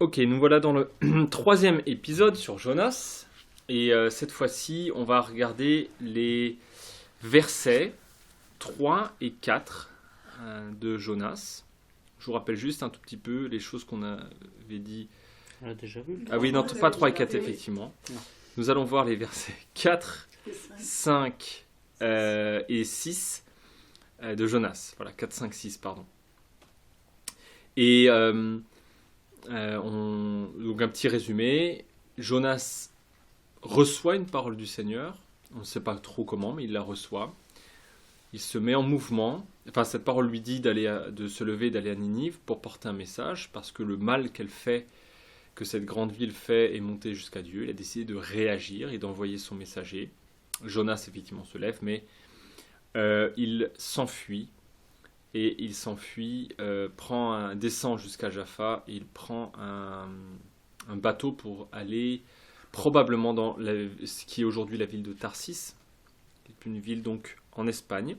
Ok, nous voilà dans le troisième épisode sur Jonas. Et cette fois-ci, on va regarder les versets 3 et 4 de Jonas. Je vous rappelle juste un tout petit peu les choses qu'on avait dit. On l'a déjà vu. Ah oui, non, pas 3 et 4, effectivement. Non. Nous allons voir les versets 4, 5 et 6 de Jonas. Voilà, 4, 5, 6, pardon. Et donc un petit résumé. Jonas reçoit une parole du Seigneur. On ne sait pas trop comment, mais il la reçoit. Il se met en mouvement. Enfin, cette parole lui dit de se lever et d'aller à Ninive pour porter un message, parce que le mal qu'elle fait, que cette grande ville fait, est monté jusqu'à Dieu. Il a décidé de réagir et d'envoyer son messager. Jonas, effectivement, se lève, mais il s'enfuit. Et il s'enfuit, descend jusqu'à Jaffa, et il prend un bateau pour aller probablement dans ce qui est aujourd'hui la ville de Tarsis, qui est une ville donc en Espagne,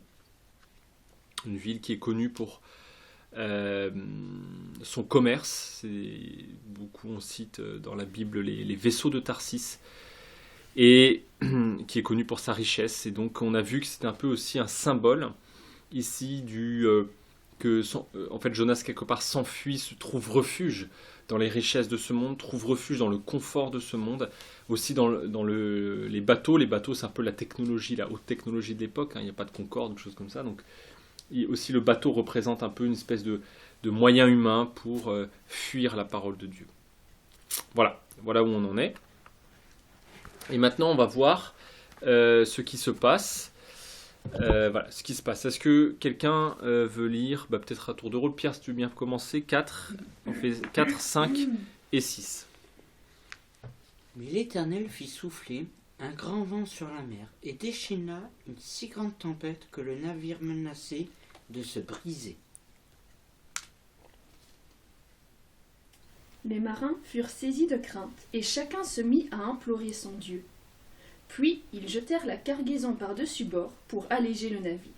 une ville qui est connue pour son commerce. Beaucoup on cite dans la Bible les vaisseaux de Tarsis, et qui est connue pour sa richesse. Et donc on a vu que c'était un peu aussi un symbole ici en fait Jonas quelque part s'enfuit, se trouve refuge dans les richesses de ce monde, trouve refuge dans le confort de ce monde, aussi dans les bateaux. Les bateaux, c'est un peu la technologie, la haute technologie de l'époque, hein. Il n'y a pas de Concorde ou de choses comme ça, donc aussi le bateau représente un peu une espèce de moyen humain pour fuir la parole de Dieu. Voilà où on en est. Et maintenant on va voir ce qui se passe. Voilà ce qui se passe. Est-ce que quelqu'un veut lire peut-être à tour de rôle? Pierre, si tu veux bien commencer. 4, on fait 4, 5 et 6. Mais l'Éternel fit souffler un grand vent sur la mer et déchaîna une si grande tempête que le navire menaçait de se briser. Les marins furent saisis de crainte, et chacun se mit à implorer son Dieu. Puis ils jetèrent la cargaison par-dessus bord pour alléger le navire.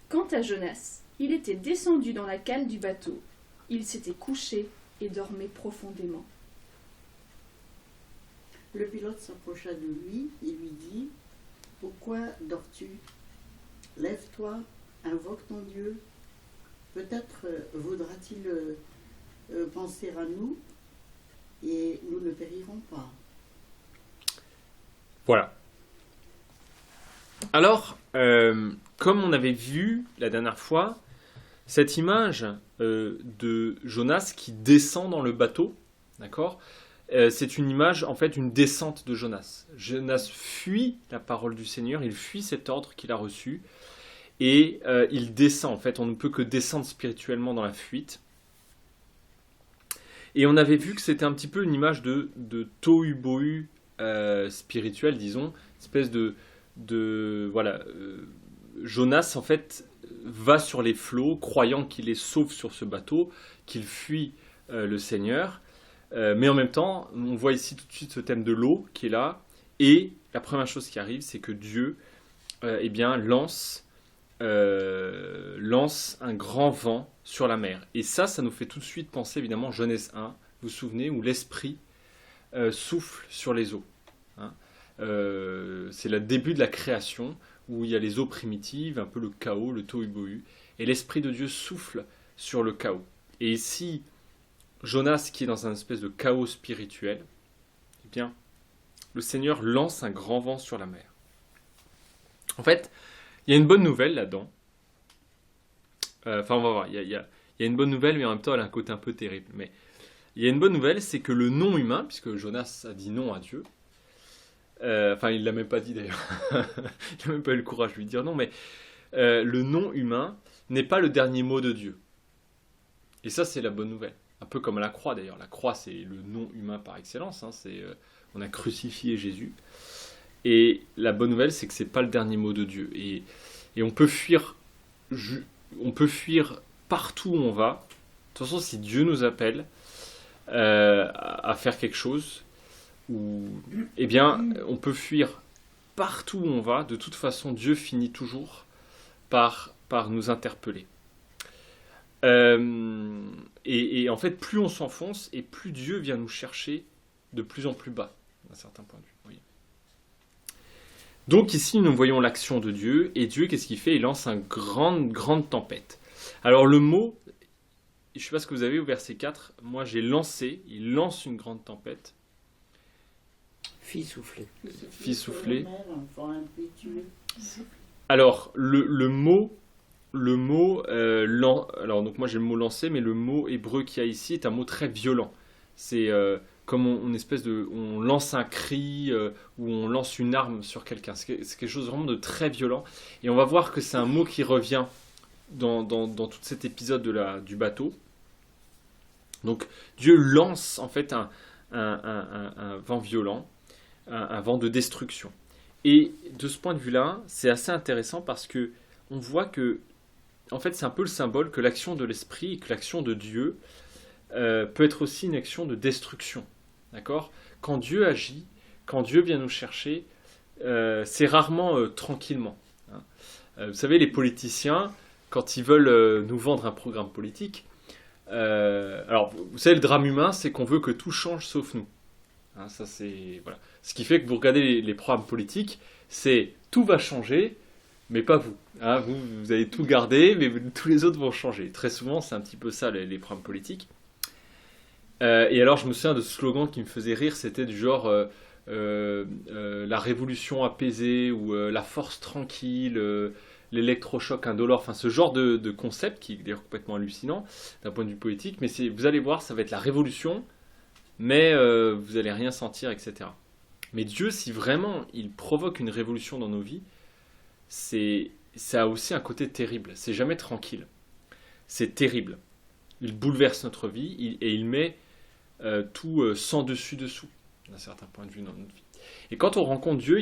Quant à Jonas, il était descendu dans la cale du bateau. Il s'était couché et dormait profondément. Le pilote s'approcha de lui et lui dit : « Pourquoi dors-tu ? Lève-toi, invoque ton Dieu. Peut-être voudra-t-il penser à nous et nous ne périrons pas. » Voilà. Alors, comme on avait vu la dernière fois, cette image de Jonas qui descend dans le bateau, d'accord, c'est une image, en fait, une descente de Jonas. Jonas fuit la parole du Seigneur, il fuit cet ordre qu'il a reçu, et il descend. En fait, on ne peut que descendre spirituellement dans la fuite. Et on avait vu que c'était un petit peu une image de tohu-bohu spirituel, disons, espèce Jonas, en fait, va sur les flots, croyant qu'il est sauf sur ce bateau, qu'il fuit le Seigneur. Mais en même temps, on voit ici tout de suite ce thème de l'eau qui est là. Et la première chose qui arrive, c'est que Dieu lance un grand vent sur la mer. Et ça nous fait tout de suite penser évidemment Genèse 1, vous vous souvenez, où l'Esprit souffle sur les eaux. Hein. C'est le début de la création, où il y a les eaux primitives, un peu le chaos, le tohu-bohu, et l'Esprit de Dieu souffle sur le chaos. Et ici, Jonas, qui est dans un espèce de chaos spirituel, eh bien, le Seigneur lance un grand vent sur la mer. En fait, il y a une bonne nouvelle là-dedans. On va voir, il y a une bonne nouvelle, mais en même temps, elle a un côté un peu terrible. Mais il y a une bonne nouvelle, c'est que le non humain, puisque Jonas a dit non à Dieu, il ne l'a même pas dit d'ailleurs, il n'a même pas eu le courage de lui dire non, mais le non humain n'est pas le dernier mot de Dieu. Et ça, c'est la bonne nouvelle. Un peu comme la croix d'ailleurs. La croix, c'est le non humain par excellence. Hein. On a crucifié Jésus. Et la bonne nouvelle, c'est que c'est pas le dernier mot de Dieu. Et on peut fuir partout où on va. De toute façon, si Dieu nous appelle à faire quelque chose, on peut fuir partout où on va. De toute façon, Dieu finit toujours par nous interpeller. Et en fait, plus on s'enfonce, et plus Dieu vient nous chercher de plus en plus bas, d'un certain point de vue. Vous voyez. Donc ici, nous voyons l'action de Dieu, et Dieu, qu'est-ce qu'il fait? Il lance une grande tempête. Alors le mot, je ne sais pas ce que vous avez au verset 4, moi j'ai lancé, il lance une grande tempête. Fit souffler. Fit souffler. Sur la mer, un vent impétueux. Alors le mot, alors donc moi j'ai le mot lancer, mais le mot hébreu qu'il y a ici est un mot très violent. C'est comme on lance un cri ou on lance une arme sur quelqu'un. C'est quelque chose vraiment de très violent. Et on va voir que c'est un mot qui revient dans tout cet épisode du bateau. Donc Dieu lance en fait un vent violent, un vent de destruction. Et de ce point de vue-là, c'est assez intéressant parce que on voit que, en fait, c'est un peu le symbole que l'action de l'esprit et que l'action de Dieu peut être aussi une action de destruction. D'accord ? Quand Dieu agit, quand Dieu vient nous chercher, c'est rarement tranquillement. Hein. Vous savez, les politiciens, quand ils veulent nous vendre un programme politique, alors, vous savez, le drame humain, c'est qu'on veut que tout change sauf nous. Hein, ça, c'est, voilà. Ce qui fait que vous regardez les programmes politiques, c'est tout va changer, mais pas vous. Hein, vous allez tout garder, mais tous les autres vont changer. Très souvent, c'est un petit peu ça, les programmes politiques. Et alors, je me souviens de ce slogan qui me faisait rire, c'était du genre la révolution apaisée ou la force tranquille, l'électrochoc indolore, enfin ce genre de concept qui est d'ailleurs complètement hallucinant d'un point de vue politique, mais vous allez voir, ça va être la révolution, mais vous n'allez rien sentir, etc. Mais Dieu, si vraiment il provoque une révolution dans nos vies, ça a aussi un côté terrible, c'est jamais tranquille, c'est terrible. Il bouleverse notre vie et il met tout sans dessus-dessous, d'un certain point de vue dans notre vie. Et quand on rencontre Dieu,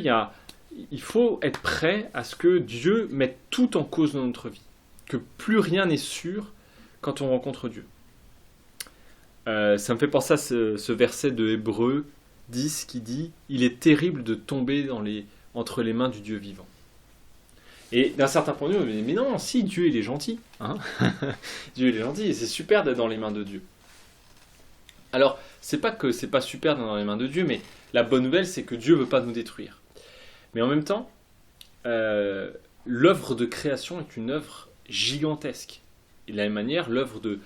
il faut être prêt à ce que Dieu mette tout en cause dans notre vie, que plus rien n'est sûr quand on rencontre Dieu. Ça me fait penser à ce verset de Hébreux 10 qui dit « Il est terrible de tomber entre les mains du Dieu vivant ». Et d'un certain point de vue, on me dit « Mais non, si, Dieu il est gentil. Hein » Dieu il est gentil et c'est super d'être dans les mains de Dieu. Alors, c'est pas que c'est pas super d'être dans les mains de Dieu, mais la bonne nouvelle c'est que Dieu ne veut pas nous détruire. Mais en même temps, l'œuvre de création est une œuvre gigantesque. Et de la même manière, l'œuvre de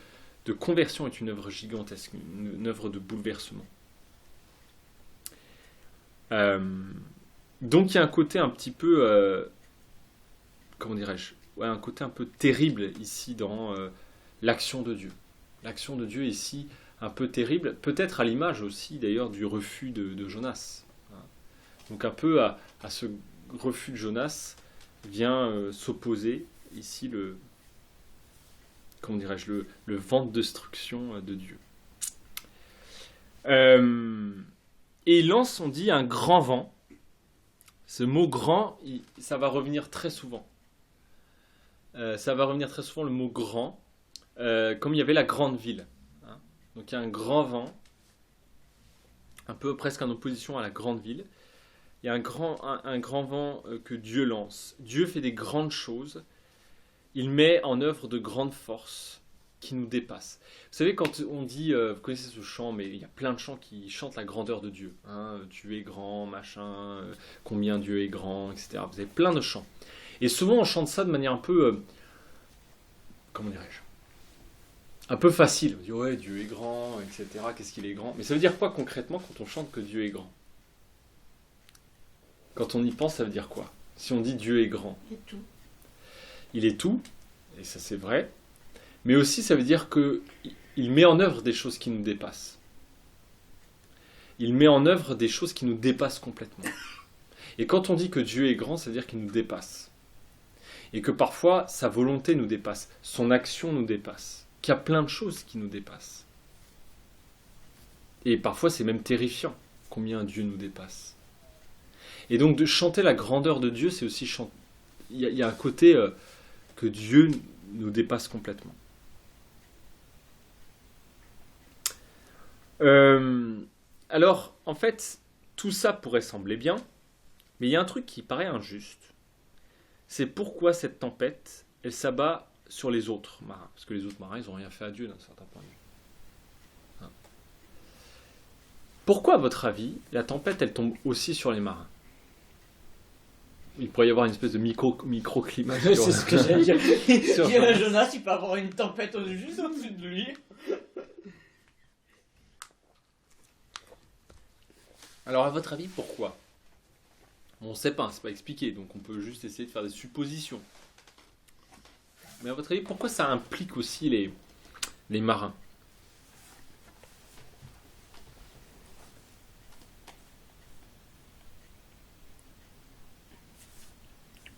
conversion est une œuvre gigantesque, une œuvre de bouleversement. Donc il y a un côté un petit peu, comment dirais-je, un côté un peu terrible ici dans l'action de Dieu. L'action de Dieu ici, un peu terrible, peut-être à l'image aussi d'ailleurs du refus de Jonas. Donc un peu à ce refus de Jonas vient s'opposer ici le vent de destruction de Dieu. Et il lance, on dit, un grand vent. Ce mot grand, ça va revenir très souvent. Ça va revenir très souvent le mot grand, comme il y avait la grande ville. Hein. Donc il y a un grand vent, un peu presque en opposition à la grande ville. Il y a un grand vent que Dieu lance. Dieu fait des grandes choses. Il met en œuvre de grandes forces qui nous dépassent. Vous savez, quand on dit, vous connaissez ce chant, mais il y a plein de chants qui chantent la grandeur de Dieu. Hein, Dieu est grand, machin, combien Dieu est grand, etc. Vous avez plein de chants. Et souvent, on chante ça de manière un peu, comment dirais-je, un peu facile. On dit, ouais, Dieu est grand, etc. Qu'est-ce qu'il est grand? Mais ça veut dire quoi concrètement quand on chante que Dieu est grand? Quand on y pense, ça veut dire quoi? Si on dit Dieu est grand. Et tout. Il est tout, et ça c'est vrai, mais aussi ça veut dire qu'il met en œuvre des choses qui nous dépassent. Il met en œuvre des choses qui nous dépassent complètement. Et quand on dit que Dieu est grand, ça veut dire qu'il nous dépasse. Et que parfois sa volonté nous dépasse, son action nous dépasse, qu'il y a plein de choses qui nous dépassent. Et parfois c'est même terrifiant combien Dieu nous dépasse. Et donc de chanter la grandeur de Dieu, c'est aussi chanter. Il y a un côté que Dieu nous dépasse complètement. Alors, en fait, tout ça pourrait sembler bien, mais il y a un truc qui paraît injuste. C'est pourquoi cette tempête, elle s'abat sur les autres marins. Parce que les autres marins, ils n'ont rien fait à Dieu d'un certain point de vue. Pourquoi, à votre avis, la tempête, elle tombe aussi sur les marins? Il pourrait y avoir une espèce de microclimat. C'est ce que j'allais dire. Sur Jonas, il peut avoir une tempête juste au-dessus de lui. Alors, à votre avis, pourquoi? On ne sait pas, c'est pas expliqué, donc on peut juste essayer de faire des suppositions. Mais à votre avis, pourquoi ça implique aussi les marins?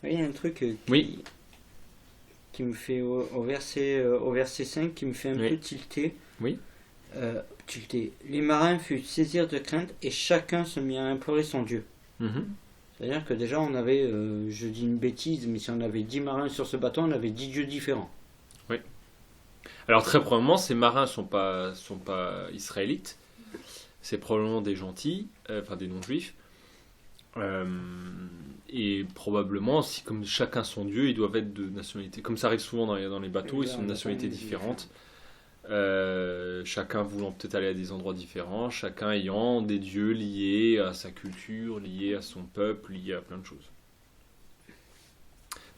Il y a un truc Oui. qui me fait au verset 5 qui me fait un Oui. peu tilter. Oui. Tilter. Les marins furent saisis de crainte et chacun se mit à implorer son Dieu. Mhm. C'est-à-dire que déjà on avait, je dis une bêtise, mais si on avait 10 marins sur ce bateau, on avait 10 dieux différents. Alors très probablement, ces marins sont pas israélites. C'est probablement des gentils, enfin des non-juifs. Et probablement, si comme chacun son dieu, ils doivent être de nationalité. Comme ça arrive souvent dans les bateaux, ils sont de nationalités différentes. Chacun voulant peut-être aller à des endroits différents, chacun ayant des dieux liés à sa culture, liés à son peuple, liés à plein de choses.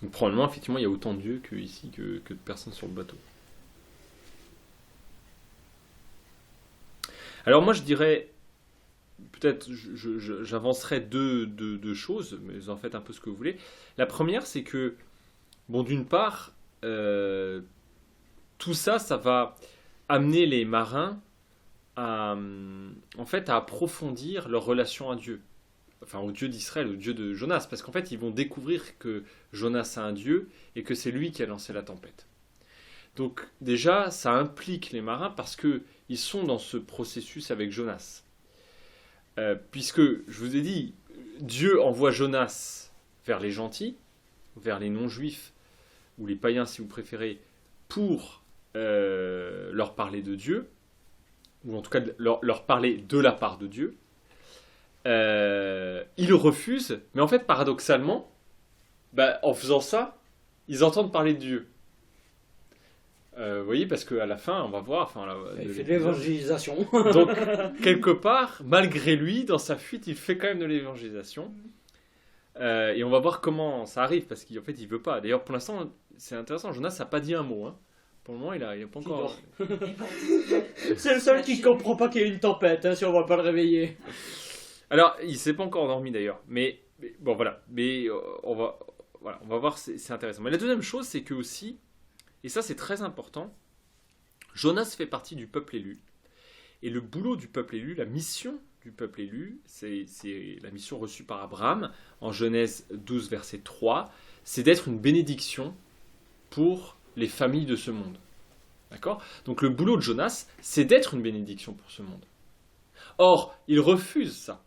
Donc probablement, effectivement, il y a autant de dieux ici que de personnes sur le bateau. Alors moi, je dirais, peut-être, j'avancerai deux choses, mais vous en faites un peu ce que vous voulez. La première, c'est que, bon, d'une part, tout ça, ça va amener les marins à approfondir leur relation à Dieu. Enfin, au Dieu d'Israël, au Dieu de Jonas. Parce qu'en fait, ils vont découvrir que Jonas a un Dieu et que c'est lui qui a lancé la tempête. Donc, déjà, ça implique les marins parce qu'ils sont dans ce processus avec Jonas. Puisque, je vous ai dit, Dieu envoie Jonas vers les gentils, vers les non-juifs, ou les païens si vous préférez, pour leur parler de Dieu, ou en tout cas leur parler de la part de Dieu. Ils refusent, mais en fait, paradoxalement, en faisant ça, ils entendent parler de Dieu. Vous voyez, parce qu'à la fin, on va voir... Il fait de l'évangélisation. Donc, quelque part, malgré lui, dans sa fuite, il fait quand même de l'évangélisation. Et on va voir comment ça arrive, parce qu'en fait, il veut pas. D'ailleurs, pour l'instant, c'est intéressant, Jonas n'a pas dit un mot. Hein. Pour le moment, il a pas encore... C'est le seul qui comprend pas qu'il y a une tempête, hein, si on va pas le réveiller. Alors, il s'est pas encore endormi d'ailleurs. Mais bon, voilà. Mais on va voir, c'est intéressant. Mais la deuxième chose, c'est que aussi... Et ça, c'est très important. Jonas fait partie du peuple élu. Et le boulot du peuple élu, la mission du peuple élu, c'est la mission reçue par Abraham en Genèse 12, verset 3, c'est d'être une bénédiction pour les familles de ce monde. D'accord ? Donc le boulot de Jonas, c'est d'être une bénédiction pour ce monde. Or, il refuse ça.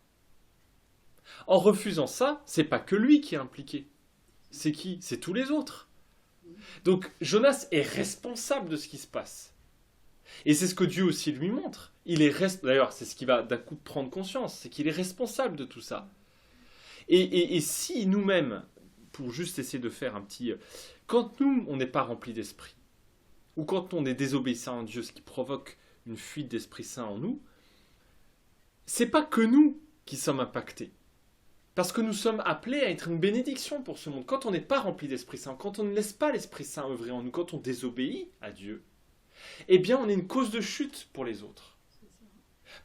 En refusant ça, c'est pas que lui qui est impliqué. C'est qui ? C'est tous les autres. Donc Jonas est responsable de ce qui se passe. Et c'est ce que Dieu aussi lui montre. D'ailleurs, c'est ce qu'il va d'un coup prendre conscience, c'est qu'il est responsable de tout ça. Et si nous-mêmes, pour juste essayer de faire un petit... Quand nous, on n'est pas rempli d'esprit, ou quand on est désobéissant à Dieu, ce qui provoque une fuite d'Esprit Saint en nous, c'est pas que nous qui sommes impactés. Parce que nous sommes appelés à être une bénédiction pour ce monde. Quand on n'est pas rempli d'Esprit Saint, quand on ne laisse pas l'Esprit Saint œuvrer en nous, quand on désobéit à Dieu, eh bien on est une cause de chute pour les autres.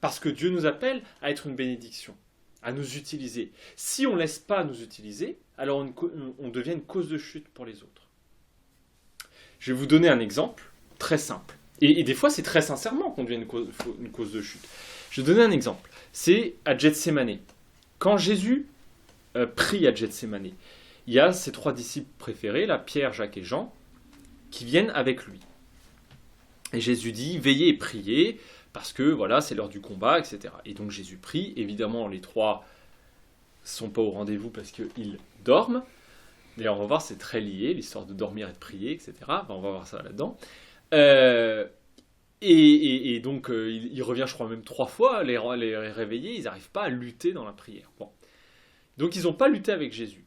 Parce que Dieu nous appelle à être une bénédiction, à nous utiliser. Si on ne laisse pas nous utiliser, alors on devient une cause de chute pour les autres. Je vais vous donner un exemple très simple. Et des fois, c'est très sincèrement qu'on devient une cause de chute. Je vais donner un exemple. C'est à Gethsémani. Quand Jésus prie à Gethsémani, il y a ses 3 disciples préférés, là, Pierre, Jacques et Jean, qui viennent avec lui. Et Jésus dit, veillez et priez, parce que voilà, c'est l'heure du combat, etc. Et donc Jésus prie, évidemment les 3 ne sont pas au rendez-vous parce qu'ils dorment. D'ailleurs, on va voir, c'est très lié, l'histoire de dormir et de prier, etc. Enfin, on va voir ça là-dedans. Et donc, il revient, je crois, même 3 fois, les réveiller, ils n'arrivent pas à lutter dans la prière. Bon. Donc, ils n'ont pas lutté avec Jésus.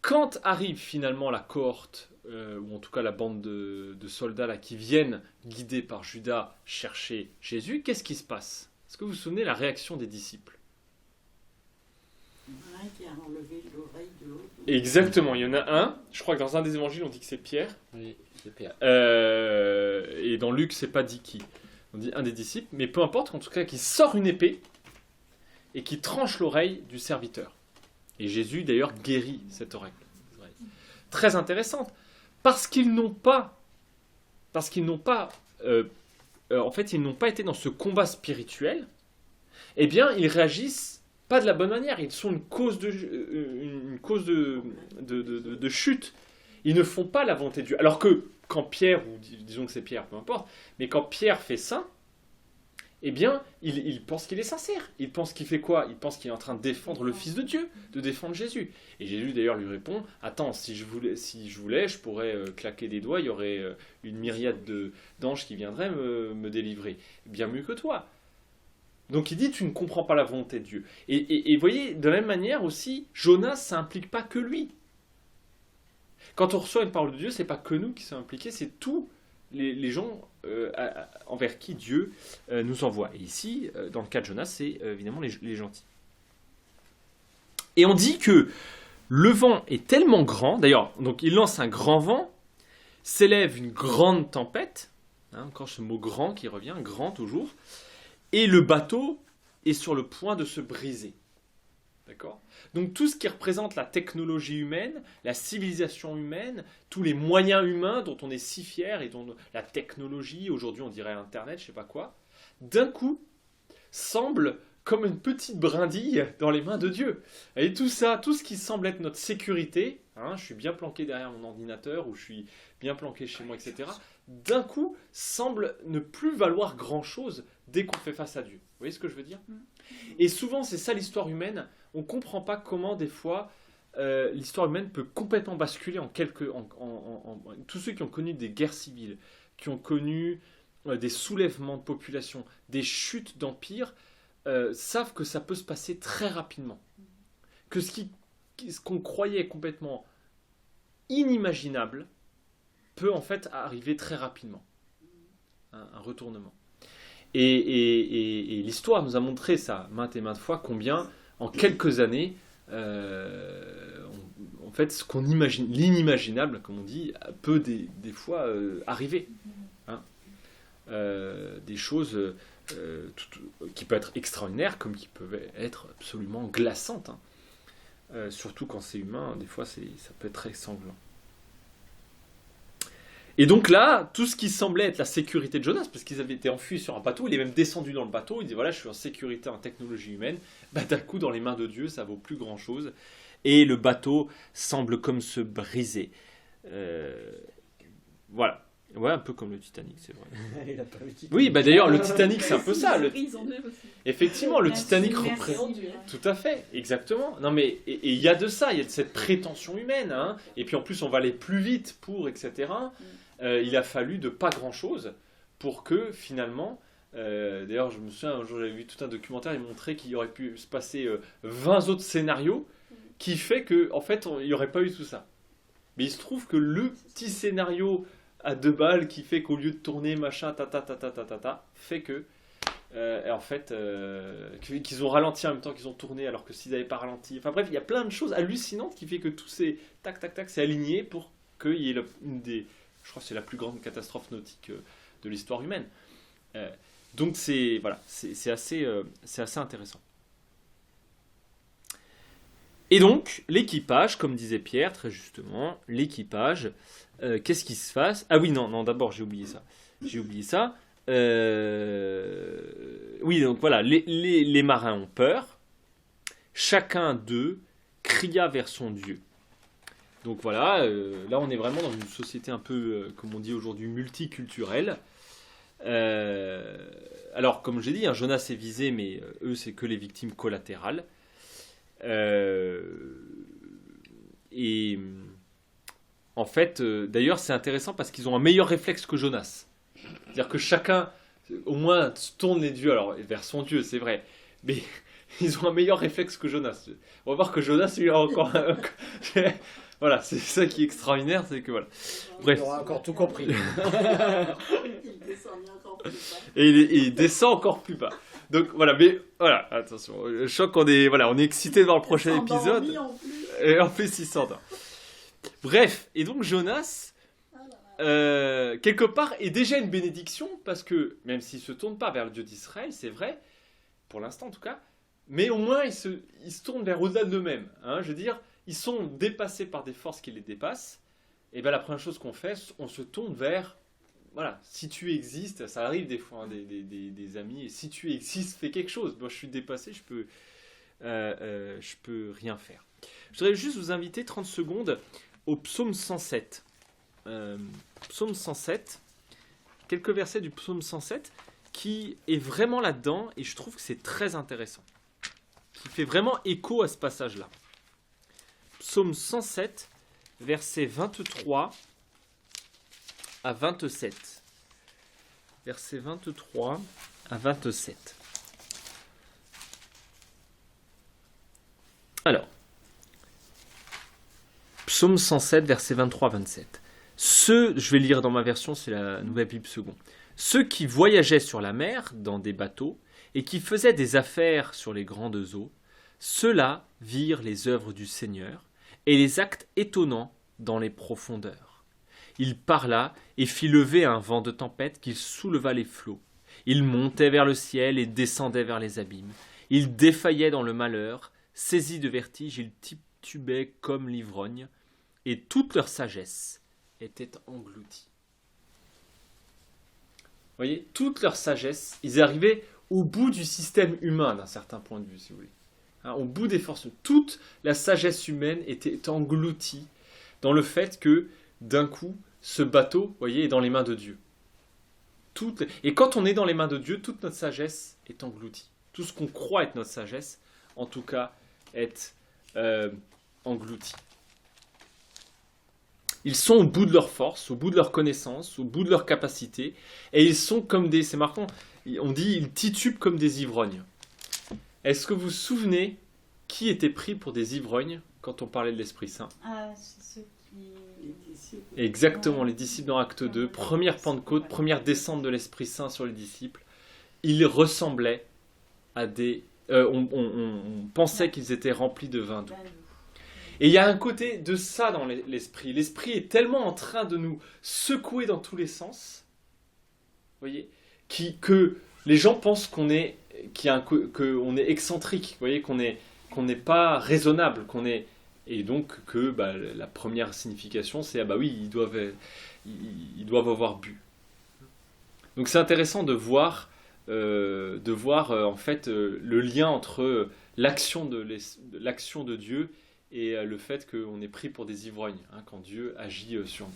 Quand arrive finalement la cohorte, ou en tout cas la bande de soldats là, qui viennent, guidés par Judas, chercher Jésus, qu'est-ce qui se passe ? Est-ce que vous vous souvenez la réaction des disciples? Il y en a un qui a enlevé l'oreille de l'autre. Exactement, il y en a un, je crois que dans un des évangiles on dit que c'est Pierre, Oui, c'est Pierre. et dans Luc c'est pas dit qui. On dit un des disciples, mais peu importe, en tout cas qui sort une épée et qui tranche l'oreille du serviteur. Et Jésus d'ailleurs guérit cette oreille. Très intéressante, parce qu'ils n'ont pas, en fait, ils n'ont pas été dans ce combat spirituel. Eh bien, ils réagissent pas de la bonne manière. Ils sont une cause de chute. Ils ne font pas la volonté de Dieu. Alors que quand Pierre, ou disons que c'est Pierre, peu importe, mais quand Pierre fait ça, eh bien, il pense qu'il est sincère. Il pense qu'il fait quoi? Il pense qu'il est en train de défendre le Fils de Dieu, de défendre Jésus. Et Jésus, d'ailleurs, lui répond, « Attends, si je voulais, je pourrais claquer des doigts, il y aurait une myriade d'anges qui viendraient me délivrer. Bien mieux que toi. » Donc il dit, tu ne comprends pas la volonté de Dieu. Et vous voyez, de la même manière aussi, Jonas, ça n'implique pas que lui. Quand on reçoit une parole de Dieu, c'est pas que nous qui sommes impliqués, c'est tous les gens envers qui Dieu nous envoie. Et ici, dans le cas de Jonas, c'est évidemment les gentils. Et on dit que le vent est tellement grand, d'ailleurs, donc il lance un grand vent, s'élève une grande tempête, encore ce mot grand qui revient, grand toujours, et le bateau est sur le point de se briser. D'accord ? Donc tout ce qui représente la technologie humaine, la civilisation humaine, tous les moyens humains dont on est si fier et dont la technologie, aujourd'hui on dirait Internet, je sais pas quoi, d'un coup semble comme une petite brindille dans les mains de Dieu. Et tout ça, tout ce qui semble être notre sécurité, je suis bien planqué derrière mon ordinateur ou je suis bien planqué chez moi, etc., d'un coup semble ne plus valoir grand-chose dès qu'on fait face à Dieu. Vous voyez ce que je veux dire ? Et souvent, c'est ça l'histoire humaine. On ne comprend pas comment, des fois, l'histoire humaine peut complètement basculer en tous ceux qui ont connu des guerres civiles, qui ont connu des soulèvements de population, des chutes d'empires, savent que ça peut se passer très rapidement. Que ce qu'on croyait complètement inimaginable peut en fait arriver très rapidement. Un retournement. Et l'histoire nous a montré ça maintes et maintes fois, combien en quelques années, en fait, ce qu'on imagine, l'inimaginable, comme on dit, peut des fois arriver. Des choses qui peuvent être extraordinaires, comme qui peuvent être absolument glaçantes. Surtout quand c'est humain, des fois ça peut être très sanglant. Et donc là, tout ce qui semblait être la sécurité de Jonas, parce qu'ils avaient été enfuis sur un bateau, il est même descendu dans le bateau, il dit voilà, je suis en sécurité en technologie humaine, d'un coup dans les mains de Dieu, ça vaut plus grand chose, et le bateau semble comme se briser. Voilà. Ouais, un peu comme le Titanic, c'est vrai. Oui, d'ailleurs, le Titanic, c'est un peu ça. Effectivement, le Titanic représente... Tout à fait, exactement. Non, mais et il y a de ça, il y a de cette prétention humaine. Et puis en plus, on va aller plus vite etc. Il a fallu de pas grand-chose pour que, finalement... d'ailleurs, je me souviens, un jour, j'avais vu tout un documentaire, il montrait qu'il y aurait pu se passer 20 autres scénarios qui fait qu'en fait, il n'y aurait pas eu tout ça. Mais il se trouve que le petit scénario... à 2 balles qui fait qu'au lieu de tourner machin fait que en fait qu'ils ont ralenti en même temps qu'ils ont tourné alors que s'ils n'avaient pas ralenti, enfin bref, il y a plein de choses hallucinantes qui fait que tout ces tac c'est aligné pour qu'il y ait je crois que c'est la plus grande catastrophe nautique de l'histoire humaine. Donc c'est assez intéressant. Et donc, l'équipage, comme disait Pierre, très justement, l'équipage, qu'est-ce qui se passe ? Ah oui, non, d'abord, j'ai oublié ça. Oui, donc voilà, les marins ont peur. Chacun d'eux cria vers son Dieu. Donc voilà, là, on est vraiment dans une société un peu, comme on dit aujourd'hui, multiculturelle. Alors, comme j'ai dit, Jonas est visé, mais eux, c'est que les victimes collatérales. Et en fait, d'ailleurs, c'est intéressant parce qu'ils ont un meilleur réflexe que Jonas. C'est-à-dire que chacun, au moins, tourne les dieux, alors vers son dieu, c'est vrai, mais ils ont un meilleur réflexe que Jonas. On va voir que Jonas, il a encore. Voilà, c'est ça qui est extraordinaire, c'est que voilà. Bref. Il aura encore tout compris. Il descend encore plus bas. Et il descend encore plus bas. Donc voilà, mais voilà, attention, je sens qu'on est, voilà, on est excité de voir le prochain épisode. Endormi en plus. Et en plus, il s'endort. Bref, et donc Jonas, quelque part, est déjà une bénédiction, parce que, même s'il ne se tourne pas vers le Dieu d'Israël, c'est vrai, pour l'instant en tout cas, mais au moins ils se tournent vers au-delà d'eux-mêmes. Hein, je veux dire, ils sont dépassés par des forces qui les dépassent, et bien la première chose qu'on fait, on se tourne vers, voilà, si tu existes, ça arrive des fois, hein, des amis, et si tu existes, fais quelque chose. Moi je suis dépassé, je peux rien faire. Je voudrais juste vous inviter 30 secondes au psaume 107. Psaume 107, quelques versets du psaume 107 qui est vraiment là-dedans et je trouve que c'est très intéressant, qui fait vraiment écho à ce passage-là. Psaume 107, versets 23 à 27. Versets 23 à 27. Alors, Psaume 107, versets 23 à 27. Je vais lire dans ma version, c'est la Nouvelle Bible Second. Ceux qui voyageaient sur la mer dans des bateaux et qui faisaient des affaires sur les grandes eaux, ceux-là virent les œuvres du Seigneur et les actes étonnants dans les profondeurs. Il parla et fit lever un vent de tempête qui souleva les flots. Il montait vers le ciel et descendait vers les abîmes. Il défaillait dans le malheur, saisi de vertige, il titubait comme l'ivrogne, et toute leur sagesse était engloutie. Vous voyez, toute leur sagesse, ils arrivaient au bout du système humain d'un certain point de vue, si vous voulez. Hein, au bout des forces, toute la sagesse humaine était engloutie dans le fait que, d'un coup, ce bateau, vous voyez, est dans les mains de Dieu. Et quand on est dans les mains de Dieu, toute notre sagesse est engloutie. Tout ce qu'on croit être notre sagesse, en tout cas, est englouti. Ils sont au bout de leur force, au bout de leur connaissance, au bout de leur capacité, et ils sont comme des, c'est marquant, on dit ils titubent comme des ivrognes. Est-ce que vous vous souvenez qui était pris pour des ivrognes quand on parlait de l'Esprit Saint? Ah, c'est ceux qui... Les disciples. Exactement, les disciples dans Acte 2, première Pentecôte, première descente de l'Esprit Saint sur les disciples. Ils ressemblaient à des... on pensait qu'ils étaient remplis de vin doux. Et il y a un côté de ça dans l'esprit. L'esprit est tellement en train de nous secouer dans tous les sens, vous voyez, que les gens pensent qu'on est excentrique, vous voyez, qu'on n'est pas raisonnable, et donc que la première signification c'est oui, ils doivent avoir bu. Donc c'est intéressant de voir en fait le lien entre l'action de Dieu et le fait qu'on est pris pour des ivrognes, hein, quand Dieu agit sur nous.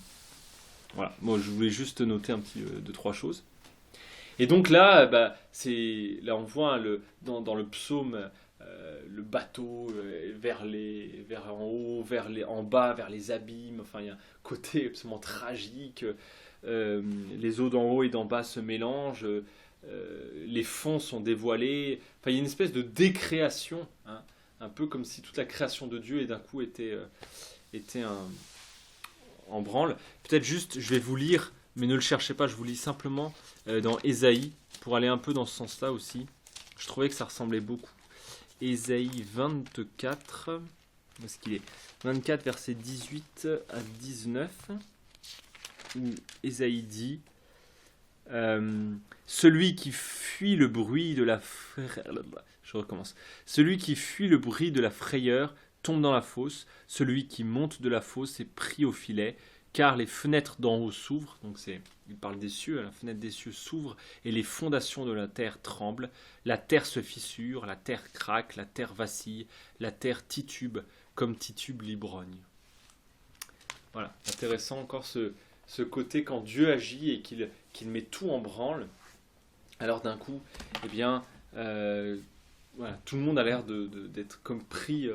Voilà, moi je voulais juste noter un petit 2-3 choses. Et donc là, là on voit hein, dans le psaume le bateau vers en haut, en bas, vers les abîmes. Enfin, il y a un côté absolument tragique. Les eaux d'en haut et d'en bas se mélangent. Les fonds sont dévoilés. Enfin, il y a une espèce de décréation, hein, un peu comme si toute la création de Dieu et d'un coup était en branle. Peut-être juste, je vais vous lire, mais ne le cherchez pas, je vous lis simplement dans Ésaïe, pour aller un peu dans ce sens-là aussi. Je trouvais que ça ressemblait beaucoup. Ésaïe 24, où est-ce qu'il est ? 24, versets 18 à 19, où Ésaïe dit celui qui fuit le bruit de la Celui qui fuit le bruit de la frayeur tombe dans la fosse. Celui qui monte de la fosse est pris au filet, car les fenêtres d'en haut s'ouvrent. Donc il parle des cieux, la fenêtre des cieux s'ouvre et les fondations de la terre tremblent. La terre se fissure, la terre craque, la terre vacille, la terre titube comme titube l'ivrogne. Voilà, intéressant encore ce côté quand Dieu agit et qu'il met tout en branle. Alors d'un coup, eh bien, voilà, tout le monde a l'air d'être comme pris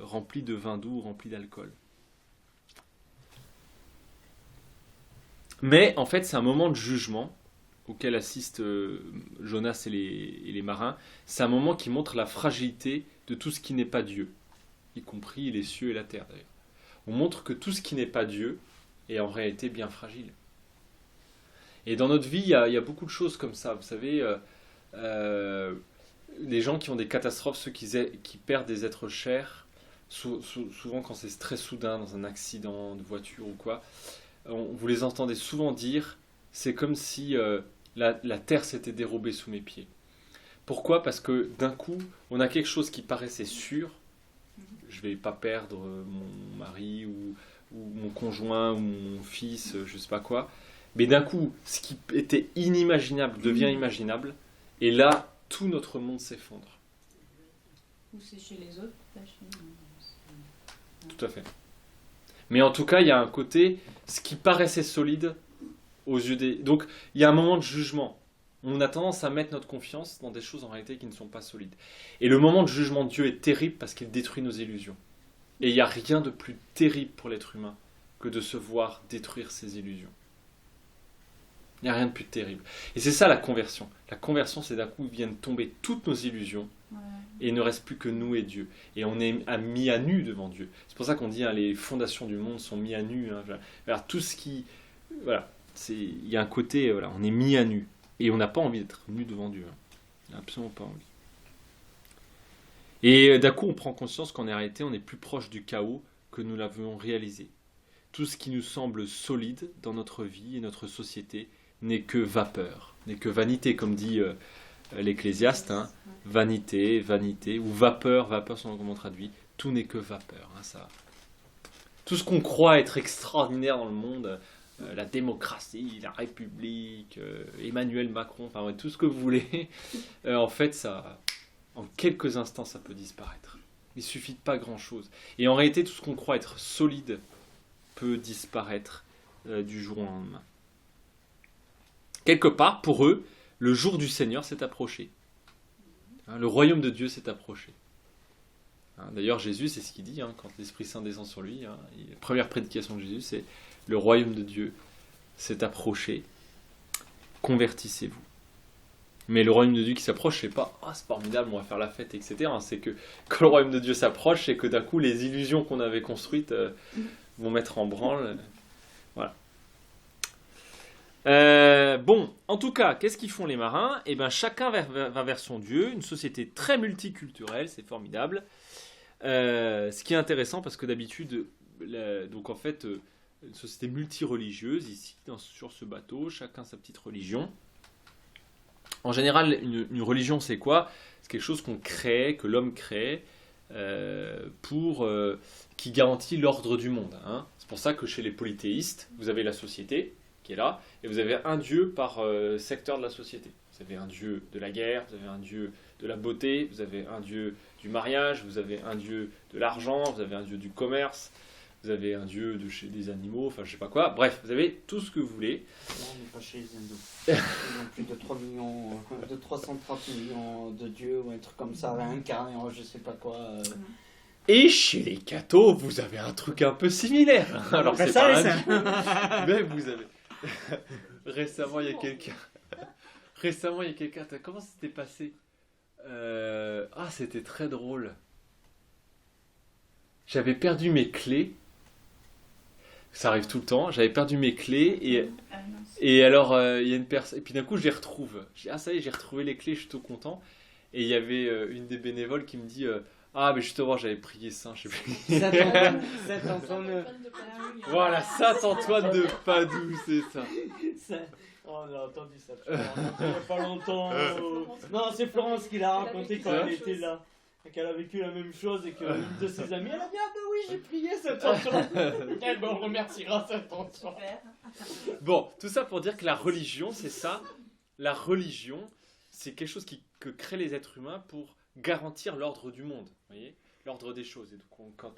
rempli de vin doux, rempli d'alcool. Mais en fait, c'est un moment de jugement auquel assistent Jonas et les marins. C'est un moment qui montre la fragilité de tout ce qui n'est pas Dieu, y compris les cieux et la terre d'ailleurs. On montre que tout ce qui n'est pas Dieu est en réalité bien fragile. Et dans notre vie, il y a beaucoup de choses comme ça. Vous savez, les gens qui ont des catastrophes, ceux qui perdent des êtres chers, souvent quand c'est très soudain, dans un accident de voiture ou quoi, vous les entendez souvent dire, c'est comme si la terre s'était dérobée sous mes pieds. Pourquoi? Parce que d'un coup, on a quelque chose qui paraissait sûr, je vais pas perdre mon mari ou mon conjoint ou mon fils, je sais pas quoi, mais d'un coup, ce qui était inimaginable devient imaginable, et là, tout notre monde s'effondre. Ou c'est chez les autres, pas chez nous. Tout à fait. Mais en tout cas, il y a un côté, ce qui paraissait solide aux yeux des... Donc, il y a un moment de jugement. On a tendance à mettre notre confiance dans des choses en réalité qui ne sont pas solides. Et le moment de jugement de Dieu est terrible parce qu'il détruit nos illusions. Et il n'y a rien de plus terrible pour l'être humain que de se voir détruire ses illusions. Il n'y a rien de plus terrible. Et c'est ça la conversion. La conversion, c'est d'un coup, viennent tomber toutes nos illusions et il ne reste plus que nous et Dieu. Et on est mis à nu devant Dieu. C'est pour ça qu'on dit les fondations du monde sont mis à nu. Alors, tout ce qui... Voilà. Il y a un côté, on est mis à nu. Et on n'a pas envie d'être nu devant Dieu. On n'a absolument pas envie. Et d'un coup, on prend conscience qu'en réalité, on est plus proche du chaos que nous l'avions réalisé. Tout ce qui nous semble solide dans notre vie et notre société n'est que vapeur, n'est que vanité, comme dit l'Ecclésiaste. Vanité, vanité, ou vapeur, selon comment on traduit. Tout n'est que vapeur. Ça. Tout ce qu'on croit être extraordinaire dans le monde... la démocratie, la République, Emmanuel Macron, enfin tout ce que vous voulez, en fait, ça, en quelques instants, ça peut disparaître. Il suffit de pas grand-chose. Et en réalité, tout ce qu'on croit être solide peut disparaître du jour au lendemain. Quelque part, pour eux, le jour du Seigneur s'est approché. Le royaume de Dieu s'est approché. D'ailleurs, Jésus, c'est ce qu'il dit, quand l'Esprit Saint descend sur lui. La première prédication de Jésus, c'est « Le royaume de Dieu s'est approché, convertissez-vous ». Mais le royaume de Dieu qui s'approche, c'est pas « Ah, c'est formidable, on va faire la fête, etc. » C'est que quand le royaume de Dieu s'approche, c'est que d'un coup, les illusions qu'on avait construites vont mettre en branle. Voilà. Bon, en tout cas, qu'est-ce qu'ils font les marins? Eh bien, chacun va vers son Dieu, une société très multiculturelle, c'est formidable. Ce qui est intéressant parce que d'habitude, donc en fait, une société multireligieuse ici, sur ce bateau, chacun sa petite religion. En général, une religion, c'est quoi? C'est quelque chose qu'on crée, que l'homme crée, qui garantit l'ordre du monde. C'est pour ça que chez les polythéistes, vous avez la société qui est là, et vous avez un dieu par secteur de la société. Vous avez un dieu de la guerre, vous avez un dieu de la beauté, vous avez un dieu du mariage, vous avez un dieu de l'argent, vous avez un dieu du commerce, vous avez un dieu chez des animaux, enfin je sais pas quoi. Bref, vous avez tout ce que vous voulez. Là, on n'est pas chez les hindous. Ils ont plus de 330 millions de dieux ou un truc comme ça, réincarnés en je sais pas quoi. Et chez les cathos, vous avez un truc un peu similaire. Alors c'est pas un dieu, mais vous avez... Récemment, il y a quelqu'un... Comment c'était passé? C'était très drôle. J'avais perdu mes clés. Ça arrive tout le temps. J'avais perdu mes clés et alors il y a une personne. Et puis d'un coup, je les retrouve. Ça y est, j'ai retrouvé les clés. Je suis tout content. Et il y avait une des bénévoles qui me dit mais justement, j'avais prié Saint. Je sais plus. Saint-Antoine. Voilà, Saint-Antoine de Padoue, c'est ça. Oh, on a entendu ça. Il n'y a pas longtemps. Non, c'est Florence qui l'a raconté quand elle était là. Qu'elle a vécu la même chose et qu'une de ses amies, elle a dit oui, j'ai prié Saint-Antoine. On remerciera Saint-Antoine. Bon, tout ça pour dire que la religion, c'est ça. La religion, c'est quelque chose que créent les êtres humains pour garantir l'ordre du monde. Vous voyez, l'ordre des choses. Et donc,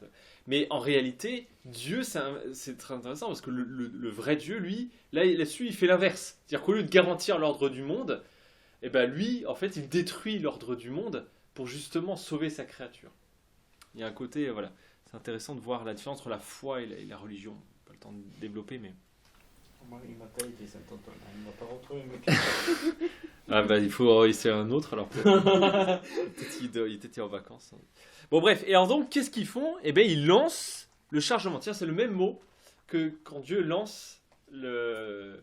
mais en réalité, Dieu, c'est très intéressant parce que le vrai Dieu, lui, là-dessus, il fait l'inverse. C'est-à-dire qu'au lieu de garantir l'ordre du monde, lui, en fait, il détruit l'ordre du monde pour justement sauver sa créature. Il y a un côté, c'est intéressant de voir la différence entre la foi et la religion. Pas le temps de développer, mais... Moi, il m'a pas aidé Saint-Antoine, il m'a pas retrouvé mes il faut essayer un autre, alors peut-être il était en vacances. Bon bref, et alors donc, qu'est-ce qu'ils font? Ils lancent le chargement. Tiens, c'est le même mot que quand Dieu lance le